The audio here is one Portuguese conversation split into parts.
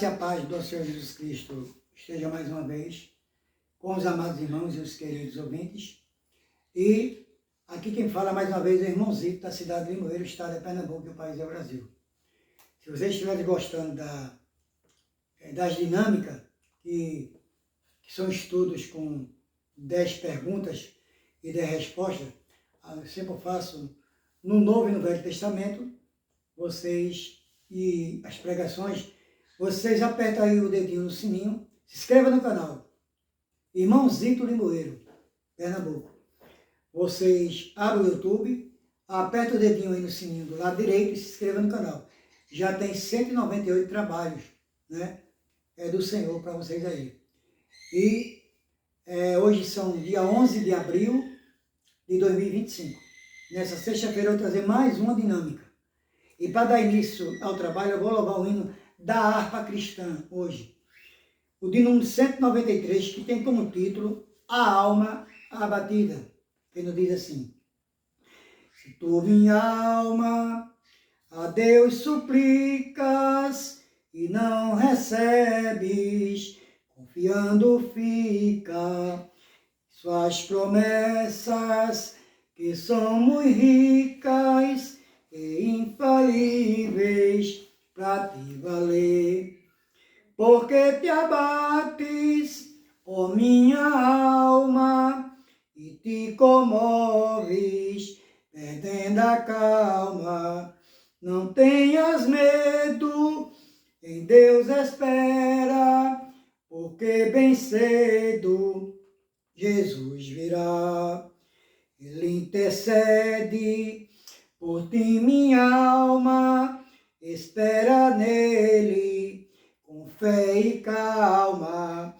graça e a paz do Senhor Jesus Cristo esteja mais uma vez com os amados irmãos e os queridos ouvintes. E aqui quem fala mais uma vez é o irmãozito da cidade de Limoeiro, estado de Pernambuco, e o país é o Brasil. Se vocês estiverem gostando das dinâmicas, que são estudos com 10 perguntas e 10 respostas, eu sempre faço no Novo e no Velho Testamento, vocês e as pregações, vocês apertam aí o dedinho no sininho, se inscreva no canal, Irmãozito Limoeiro, Pernambuco. Vocês abrem o YouTube, apertam o dedinho aí no sininho do lado direito e se inscreva no canal. Já tem 198 trabalhos, né? É do Senhor para vocês aí. E hoje são dia 11 de abril de 2025. Nessa sexta-feira eu vou trazer mais uma dinâmica. E para dar início ao trabalho, eu vou louvar o hino da harpa cristã hoje. O de número 193, que tem como título A Alma Abatida. Que nos diz assim: se tu, minha alma, a Deus suplicas e não recebes, confiando fica suas promessas, que são muito ricas e infalíveis para te valer. Porque te abates, ó minha alma, e te comoves, perdendo a calma. Não tenhas medo, em Deus espera, porque bem cedo Jesus virá. Ele intercede por ti, minha alma, espera nele, com fé e calma.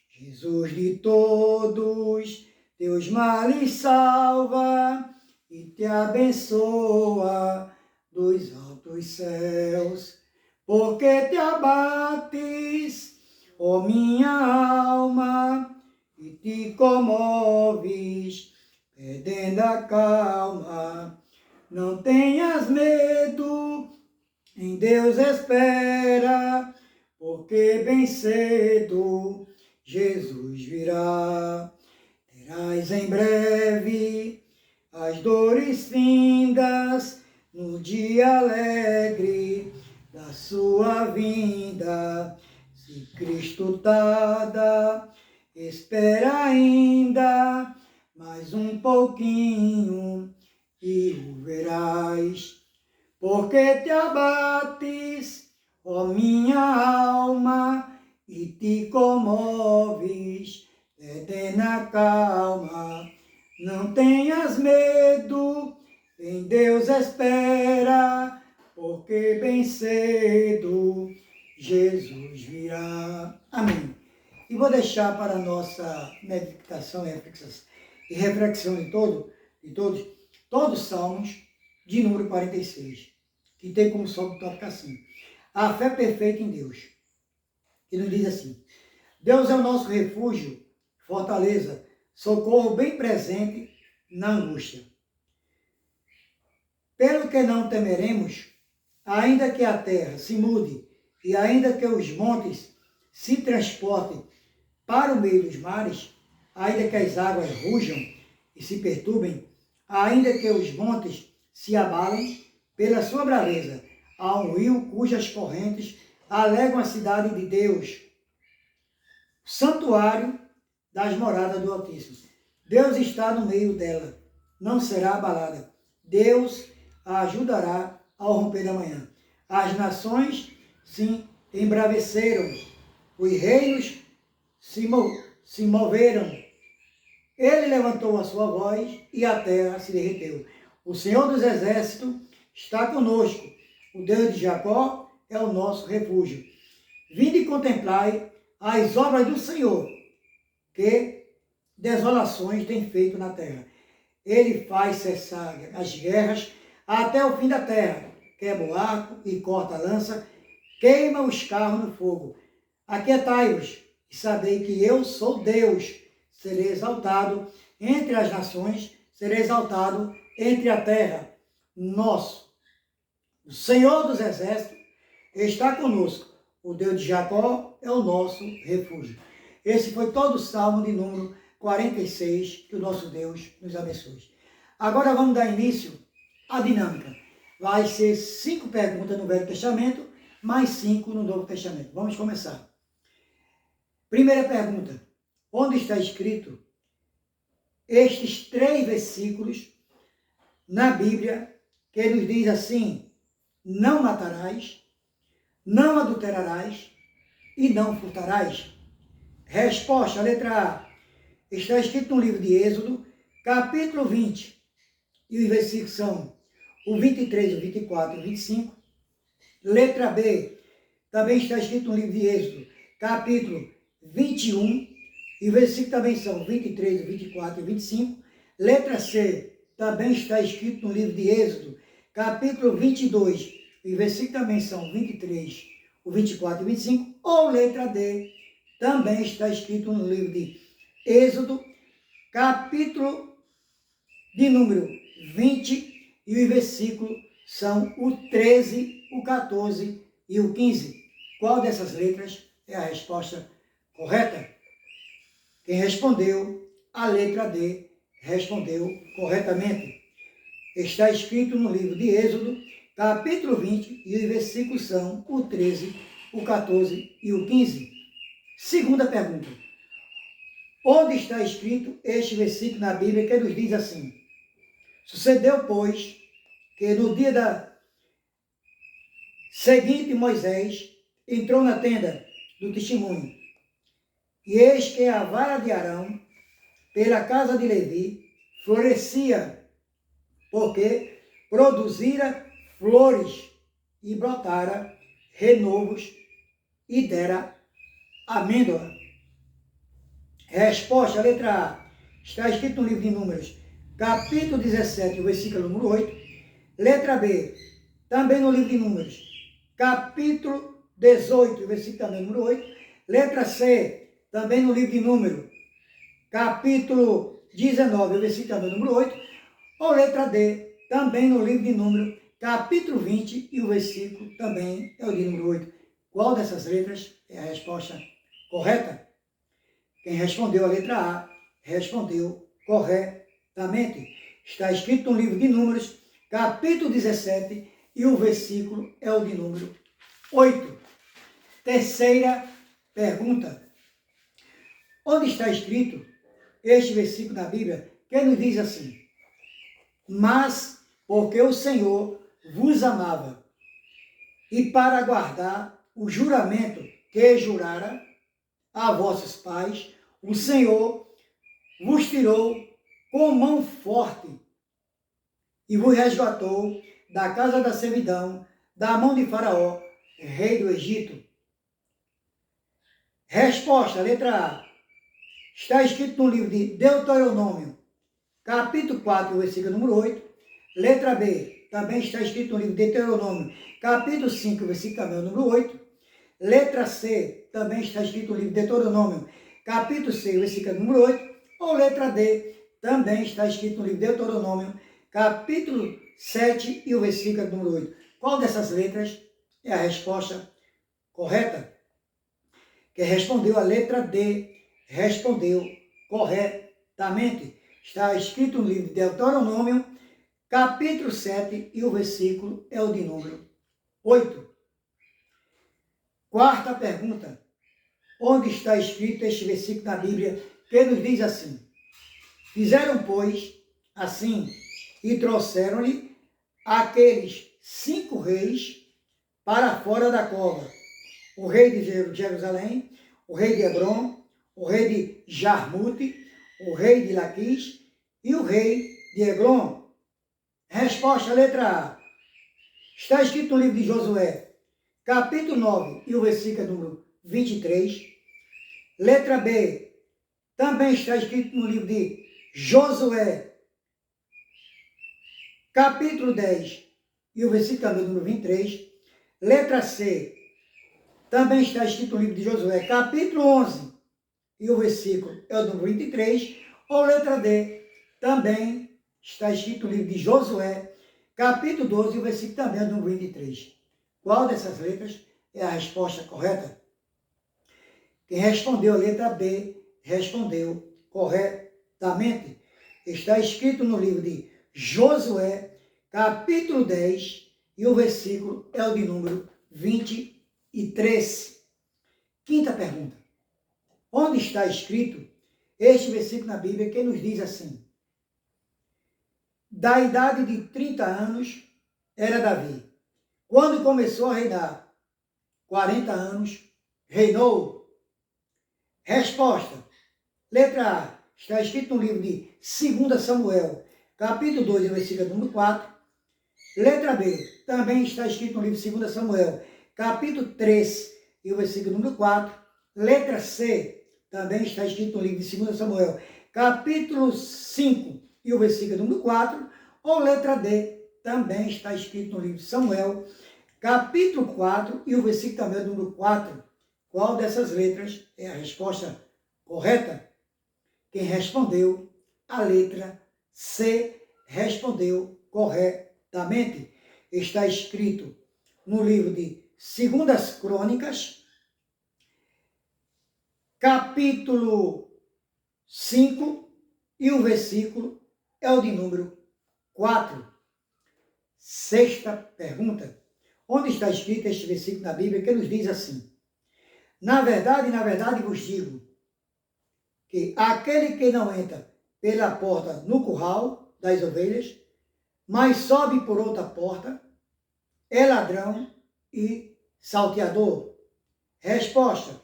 Jesus de todos teus males salva e te abençoa dos altos céus. Porque te abates, ó minha alma, e te comoves, perdendo a calma. Não tenhas medo, em Deus espera, porque bem cedo Jesus virá. Terás em breve as dores findas, no dia alegre da sua vinda. Se Cristo tarda, espera ainda mais um pouquinho e o verás. Porque te abates, ó minha alma, e te comoves, perdendo a calma. Não tenhas medo, em Deus espera, porque bem cedo Jesus virá. Amém. E vou deixar para a nossa meditação e reflexão de todos os salmos de número 46, que tem como subtópico assim: a fé perfeita em Deus. E nos diz assim: Deus é o nosso refúgio, fortaleza, socorro bem presente na angústia. Pelo que não temeremos, ainda que a terra se mude e ainda que os montes se transportem para o meio dos mares, ainda que as águas rujam e se perturbem, ainda que os montes se abalem pela sua braveza, há um rio cujas correntes alegram a cidade de Deus, santuário das moradas do Altíssimo. Deus está no meio dela, não será abalada. Deus a ajudará ao romper da manhã. As nações se embraveceram, os reinos se moveram. Ele levantou a sua voz e a terra se derreteu. O Senhor dos Exércitos está conosco. O Deus de Jacó é o nosso refúgio. Vinde e contemplai as obras do Senhor, que desolações tem feito na terra. Ele faz cessar as guerras até o fim da terra. Quebra o arco e corta a lança, queima os carros no fogo. Aquietai-vos e sabei que eu sou Deus. Serei exaltado entre as nações, serei exaltado entre a terra. O Senhor dos Exércitos está conosco. O Deus de Jacó é o nosso refúgio. Esse foi todo o Salmo de número 46, que o nosso Deus nos abençoe. Agora vamos dar início à dinâmica. Vai ser 5 perguntas no Velho Testamento, mais 5 no Novo Testamento. Vamos começar. Primeira pergunta. Onde está escrito estes 3 versículos na Bíblia que nos diz assim: não matarás, não adulterarás e não furtarás? Resposta, letra A. Está escrito no livro de Êxodo, capítulo 20, e os versículos são o 23, o 24 e o 25. Letra B. Também está escrito no livro de Êxodo, capítulo 21, e os versículos também são o 23, o 24 e o 25. Letra C. Também está escrito no livro de Êxodo, capítulo 22, e os versículos também são o 23, o 24 e o 25. Ou letra D. Também está escrito no livro de Êxodo, capítulo de número 20, e os versículos são o 13, o 14 e o 15. Qual dessas letras é a resposta correta? Quem respondeu, a letra D, respondeu corretamente. Está escrito no livro de Êxodo, capítulo 20, e os versículos são o 13, o 14 e o 15. Segunda pergunta. Onde está escrito este versículo na Bíblia que nos diz assim: sucedeu, pois, que no dia seguinte Moisés entrou na tenda do testemunho, e eis que a vara de Arão, pela casa de Levi, florescia, porque produzira flores e brotara renovos e dera amêndoa. Resposta, letra A. Está escrito no livro de Números, capítulo 17, versículo número 8. Letra B. Também no livro de Números, capítulo 18, versículo também número 8. Letra C. Também no livro de Números, capítulo 19, versículo também número 8. Ou letra D. Também no livro de Números, capítulo 20, e o versículo também é o de número 8. Qual dessas letras é a resposta correta? Quem respondeu a letra A, respondeu corretamente. Está escrito no livro de Números, capítulo 17, e o versículo é o de número 8. Terceira pergunta. Onde está escrito este versículo na Bíblia que nos diz assim: mas porque o Senhor vos amava, e para guardar o juramento que jurara a vossos pais, o Senhor vos tirou com mão forte e vos resgatou da casa da servidão, da mão de Faraó, rei do Egito. Resposta, letra A. Está escrito no livro de Deuteronômio, capítulo 4, versículo número 8. Letra B. Também está escrito no livro de Deuteronômio, capítulo 5, versículo também número 8. Letra C, também está escrito no livro de Deuteronômio, capítulo 6, versículo número 8. Ou letra D, também está escrito no livro de Deuteronômio, capítulo 7 e o versículo número 8. Qual dessas letras é a resposta correta? Quem respondeu a letra D, respondeu corretamente. Está escrito no livro de Deuteronômio, capítulo 7 e o versículo é o de número 8. Quarta pergunta. Onde está escrito este versículo na Bíblia que nos diz assim: fizeram, pois, assim, e trouxeram-lhe aqueles 5 reis para fora da cova: o rei de Jerusalém, o rei de Hebron, o rei de Jarmute, o rei de Laquis e o rei de Eglon. Resposta, letra A. Está escrito no livro de Josué, capítulo 9 e o versículo número 23. Letra B. Também está escrito no livro de Josué, capítulo 10 e o versículo número 23. Letra C. Também está escrito no livro de Josué, capítulo 11 e o versículo é o número 23. Ou letra D. Também está escrito no livro de Josué, capítulo 12 e o versículo também é o número 23. Qual dessas letras é a resposta correta? Quem respondeu a letra B, respondeu corretamente. Está escrito no livro de Josué, capítulo 10, e o versículo é o de número 23. Quinta pergunta. Onde está escrito este versículo na Bíblia que nos diz assim: da idade de 30 anos era Davi. Quando começou a reinar, 40 anos, reinou. Resposta. Letra A. Está escrito no livro de 2 Samuel, capítulo 2, versículo número 4. Letra B. Também está escrito no livro de 2 Samuel, capítulo 3, e o versículo número 4. Letra C. Também está escrito no livro de 2 Samuel, capítulo 5, e o versículo número 4. Ou letra D. Também está escrito no livro de Samuel, capítulo 4, e o versículo também número 4. Qual dessas letras é a resposta correta? Quem respondeu a letra C respondeu corretamente. Está escrito no livro de 2 Crônicas, capítulo 5, e o versículo é o de número 4. Sexta pergunta. Onde está escrito este versículo na Bíblia que nos diz assim: na verdade vos digo que aquele que não entra pela porta no curral das ovelhas, mas sobe por outra porta, é ladrão e salteador. Resposta.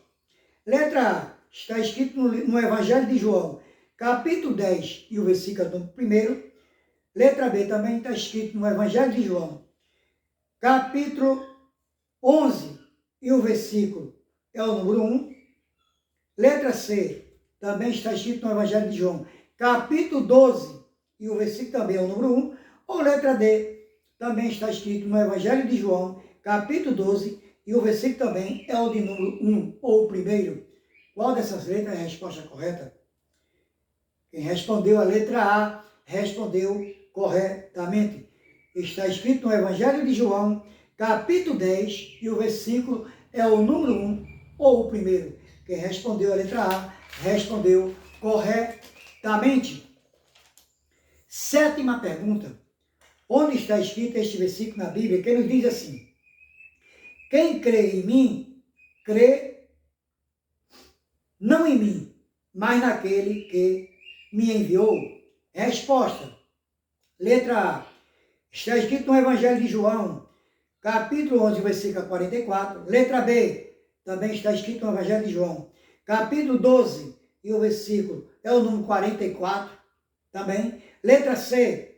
Letra A. Está escrito no Evangelho de João, capítulo 10, e o versículo 1. Letra B. Também está escrito no Evangelho de João, capítulo 11, e o versículo é o número 1. Letra C. Também está escrito no Evangelho de João, capítulo 12, e o versículo também é o número 1. Ou letra D. Também está escrito no Evangelho de João, capítulo 12, e o versículo também é o de número 1, ou o primeiro. Qual dessas letras é a resposta correta? Quem respondeu a letra A, respondeu corretamente. Está escrito no Evangelho de João, capítulo 10, e o versículo é o número 1, ou o primeiro. Quem respondeu a letra A, respondeu corretamente. Sétima pergunta. Onde está escrito este versículo na Bíblia que nos diz assim: quem crê em mim, crê não em mim, mas naquele que me enviou? Resposta. Letra A. Está escrito no Evangelho de João, capítulo 11, versículo 44. Letra B. Também está escrito no Evangelho de João, capítulo 12, e o versículo é o número 44. Também. Letra C.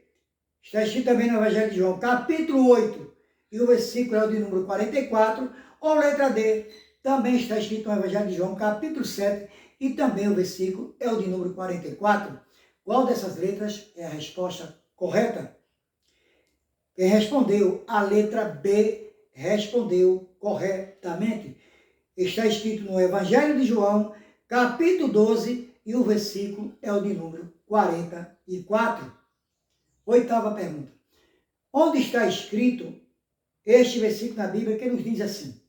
Está escrito também no Evangelho de João, capítulo 8, e o versículo é o de número 44. Ou letra D. Também está escrito no Evangelho de João, capítulo 7, e também o versículo é o de número 44. Qual dessas letras é a resposta correta? Quem respondeu a letra B respondeu corretamente. Está escrito no Evangelho de João, capítulo 12, e o versículo é o de número 44. Oitava pergunta. Onde está escrito este versículo na Bíblia que nos diz assim: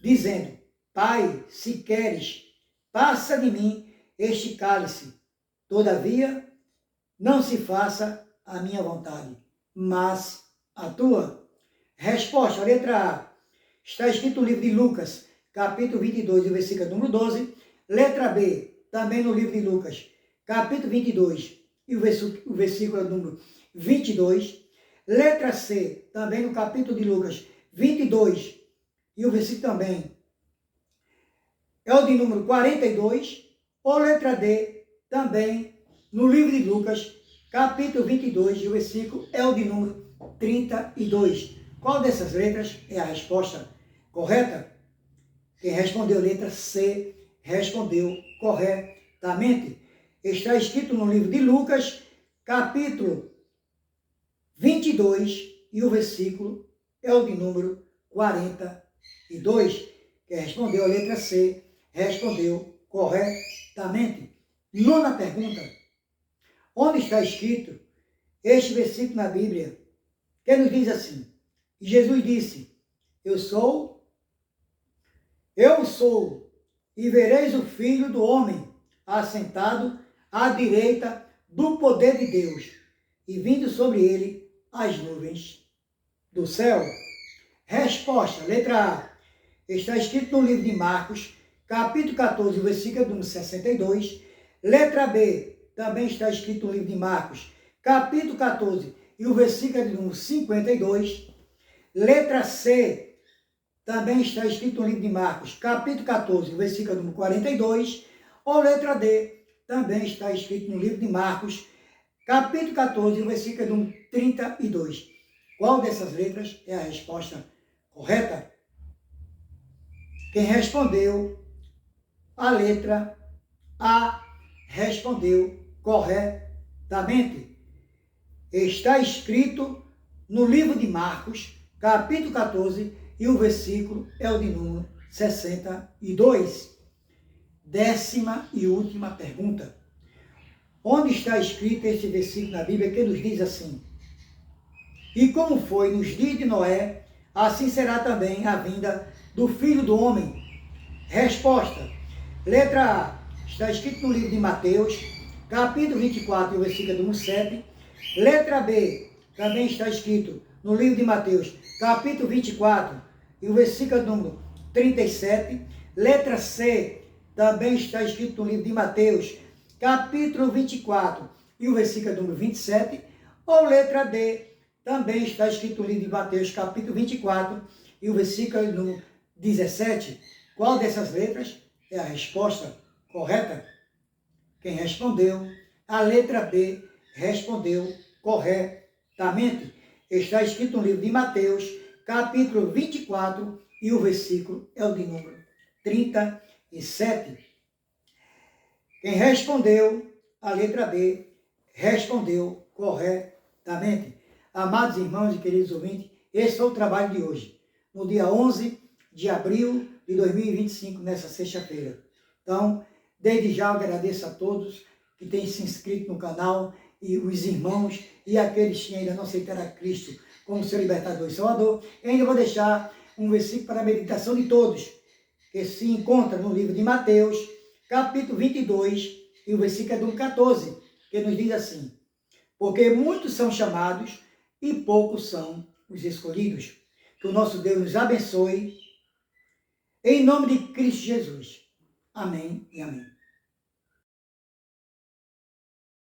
dizendo, Pai, se queres, passa de mim este cálice, todavia não se faça a minha vontade, mas a tua? Resposta, letra A. Está escrito no livro de Lucas, capítulo 22, versículo número 12. Letra B, também no livro de Lucas, capítulo 22, e o versículo número 22. Letra C, também no capítulo de Lucas, 22, e o versículo também é o de número 42. Ou letra D, também no livro de Lucas, capítulo 22, e o versículo é o de número 32. Qual dessas letras é a resposta correta? Quem respondeu a letra C, respondeu corretamente. Está escrito no livro de Lucas, capítulo 22, e o versículo é o de número 42. Quem respondeu a letra C, respondeu corretamente. Nona pergunta. Onde está escrito este versículo na Bíblia que nos diz assim: Jesus disse, eu sou Eu sou, e vereis o Filho do Homem assentado à direita do poder de Deus, e vindo sobre ele as nuvens do céu. Resposta, letra A. Está escrito no livro de Marcos, capítulo 14, versículo número 62. Letra B, também está escrito no livro de Marcos, capítulo 14, e o versículo número 52. Letra C, também está escrito no livro de Marcos, capítulo 14, versículo número 42. Ou letra D, também está escrito no livro de Marcos, capítulo 14, versículo número 32. Qual dessas letras é a resposta correta? Quem respondeu a letra A respondeu corretamente. Está escrito no livro de Marcos, capítulo 14, e o versículo é o de número 62. 10ª e última pergunta. Onde está escrito esse versículo na Bíblia que nos diz assim: e como foi nos dias de Noé, assim será também a vinda do Filho do Homem? Resposta. Letra A. Está escrito no livro de Mateus, capítulo 24, e o versículo número 7. Letra B. Também está escrito no livro de Mateus, capítulo 24, e o versículo número 37. Letra C. Também está escrito no livro de Mateus, capítulo 24, e o versículo número 27. Ou letra D. Também está escrito no livro de Mateus, capítulo 24, e o versículo número 17. Qual dessas letras é a resposta correta? Quem respondeu a letra B respondeu corretamente. Está escrito no livro de Mateus, capítulo 24, e o versículo é o de número 37. Quem respondeu a letra B respondeu corretamente. Amados irmãos e queridos ouvintes, esse foi o trabalho de hoje, no dia 11 de abril de 2025, nessa sexta-feira. Então, desde já eu agradeço a todos que têm se inscrito no canal, e os irmãos e aqueles que ainda não aceitaram a Cristo como seu libertador e salvador. Eu ainda vou deixar um versículo para a meditação de todos, que se encontra no livro de Mateus, capítulo 22, e o versículo 14, que nos diz assim: porque muitos são chamados e poucos são os escolhidos. Que o nosso Deus nos abençoe, em nome de Cristo Jesus. Amém e amém.